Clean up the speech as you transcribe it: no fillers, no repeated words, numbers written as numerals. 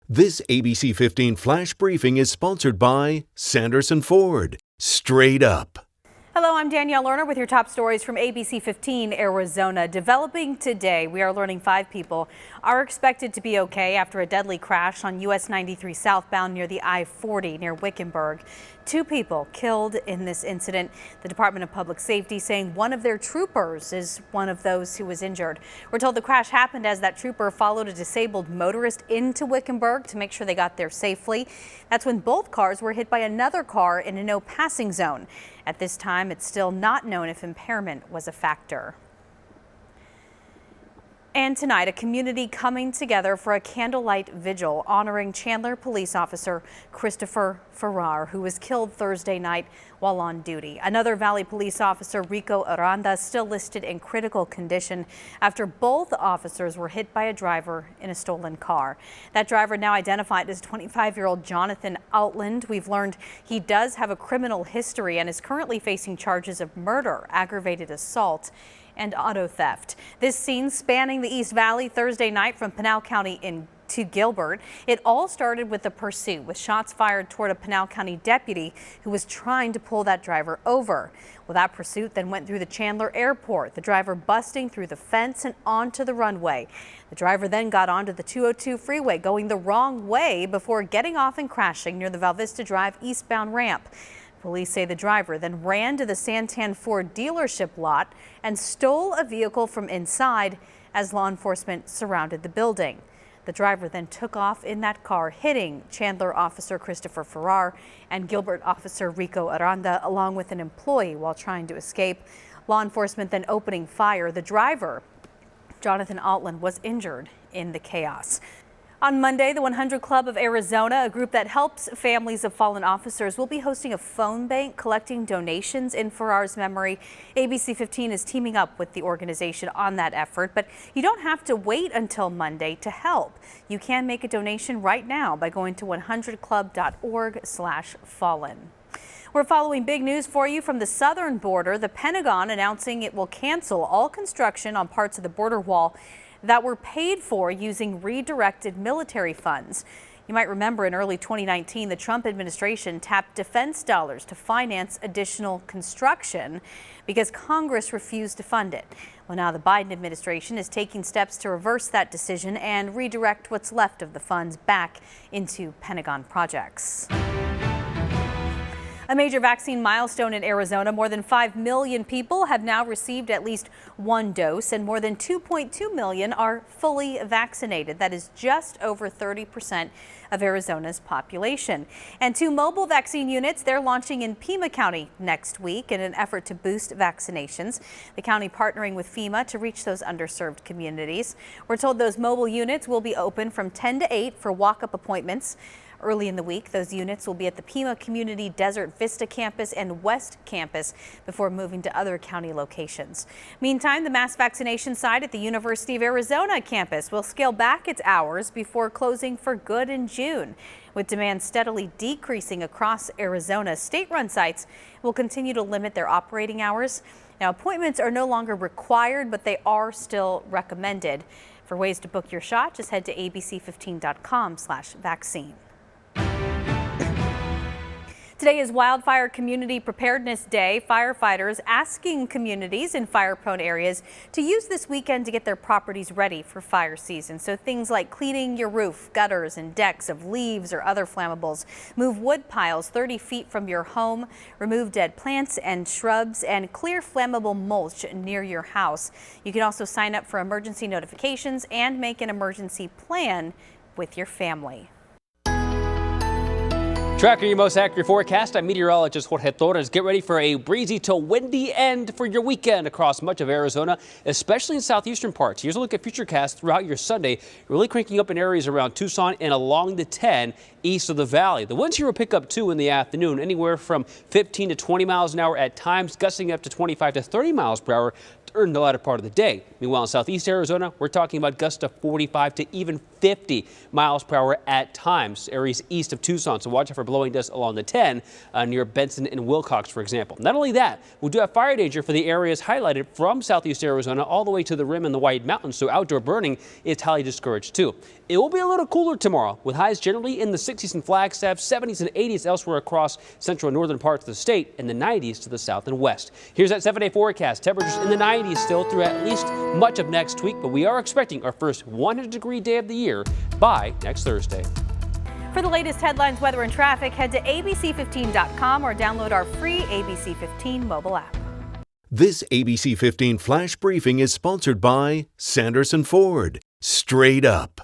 This ABC 15 Flash Briefing is sponsored by Sanderson Ford. Straight up. Hello, I'm Danielle Lerner with your top stories from ABC 15 Arizona. Developing today, we are learning 5 people are expected to be okay after a deadly crash on US 93 southbound near the I-40 near Wickenburg. 2 people killed in this incident. The Department of Public Safety saying one of their troopers is one of those who was injured. We're told the crash happened as that trooper followed a disabled motorist into Wickenburg to make sure they got there safely. That's when both cars were hit by another car in a no passing zone. At this time, it's still not known if impairment was a factor. And tonight, a community coming together for a candlelight vigil honoring Chandler police officer Christopher Farrar, who was killed Thursday night while on duty. Another Valley police officer, Rico Aranda, still listed in critical condition after both officers were hit by a driver in a stolen car. That driver, now identified as 25-year-old Jonathan Outland. We've learned he does have a criminal history and is currently facing charges of murder, aggravated assault, and auto theft. This scene spanning the East Valley Thursday night from Pinal County to Gilbert. It all started with a pursuit with shots fired toward a Pinal County deputy who was trying to pull that driver over. Well, that pursuit then went through the Chandler airport, the driver busting through the fence and onto the runway. The driver then got onto the 202 freeway going the wrong way before getting off and crashing near the Val Vista Drive eastbound ramp. Police say the driver then ran to the Santan Ford dealership lot and stole a vehicle from inside as law enforcement surrounded the building. The driver then took off in that car, hitting Chandler officer Christopher Farrar and Gilbert officer Rico Aranda along with an employee while trying to escape. Law enforcement then opening fire. The driver, Jonathan Outland, was injured in the chaos. On Monday, the 100 Club of Arizona, a group that helps families of fallen officers, will be hosting a phone bank collecting donations in Farrar's memory. ABC 15 is teaming up with the organization on that effort, but you don't have to wait until Monday to help. You can make a donation right now by going to 100club.org/fallen. We're following big news for you from the southern border. The Pentagon announcing it will cancel all construction on parts of the border wall that were paid for using redirected military funds. You might remember in early 2019, the Trump administration tapped defense dollars to finance additional construction because Congress refused to fund it. Well, now the Biden administration is taking steps to reverse that decision and redirect what's left of the funds back into Pentagon projects. A major vaccine milestone in Arizona. More than 5 million people have now received at least one dose, and more than 2.2 million are fully vaccinated. That is just over 30% of Arizona's population. And 2 mobile vaccine units, they're launching in Pima County next week in an effort to boost vaccinations. The county partnering with FEMA to reach those underserved communities. We're told those mobile units will be open from 10 to 8 for walk-up appointments. Early in the week, those units will be at the Pima Community Desert Vista Campus and West Campus before moving to other county locations. Meantime, the mass vaccination site at the University of Arizona campus will scale back its hours before closing for good in June. With demand steadily decreasing across Arizona, state-run sites will continue to limit their operating hours. Now, appointments are no longer required, but they are still recommended. For ways to book your shot, just head to abc15.com/vaccine. Today is Wildfire Community Preparedness Day. Firefighters asking communities in fire-prone areas to use this weekend to get their properties ready for fire season. So things like cleaning your roof, gutters, and decks of leaves or other flammables. Move wood piles 30 feet from your home. Remove dead plants and shrubs, and clear flammable mulch near your house. You can also sign up for emergency notifications and make an emergency plan with your family. Tracking your most accurate forecast, I'm meteorologist Jorge Torres. Get ready for a breezy to windy end for your weekend across much of Arizona, especially in southeastern parts. Here's a look at futurecast throughout your Sunday. Really cranking up in areas around Tucson and along the 10 east of the valley. The winds here will pick up too in the afternoon, anywhere from 15 to 20 miles an hour at times, gusting up to 25 to 30 miles per hour in the latter part of the day. Meanwhile, in southeast Arizona, we're talking about gusts of 45 to even 50 miles per hour at times, areas east of Tucson. So watch out for blowing dust along the 10 near Benson and Wilcox, for example. Not only that, we do have fire danger for the areas highlighted from southeast Arizona all the way to the rim and the White Mountains. So outdoor burning is highly discouraged too. It will be a little cooler tomorrow with highs generally in the 60s in Flagstaff, 70s and 80s elsewhere across central and northern parts of the state, and the 90s to the south and west. Here's that 7-day forecast. Temperatures in the 90s still through at least much of next week, but we are expecting our first 100-degree day of the year by next Thursday. For the latest headlines, weather, and traffic, head to ABC15.com or download our free ABC15 mobile app. This ABC15 Flash Briefing is sponsored by Sanderson Ford. Straight up.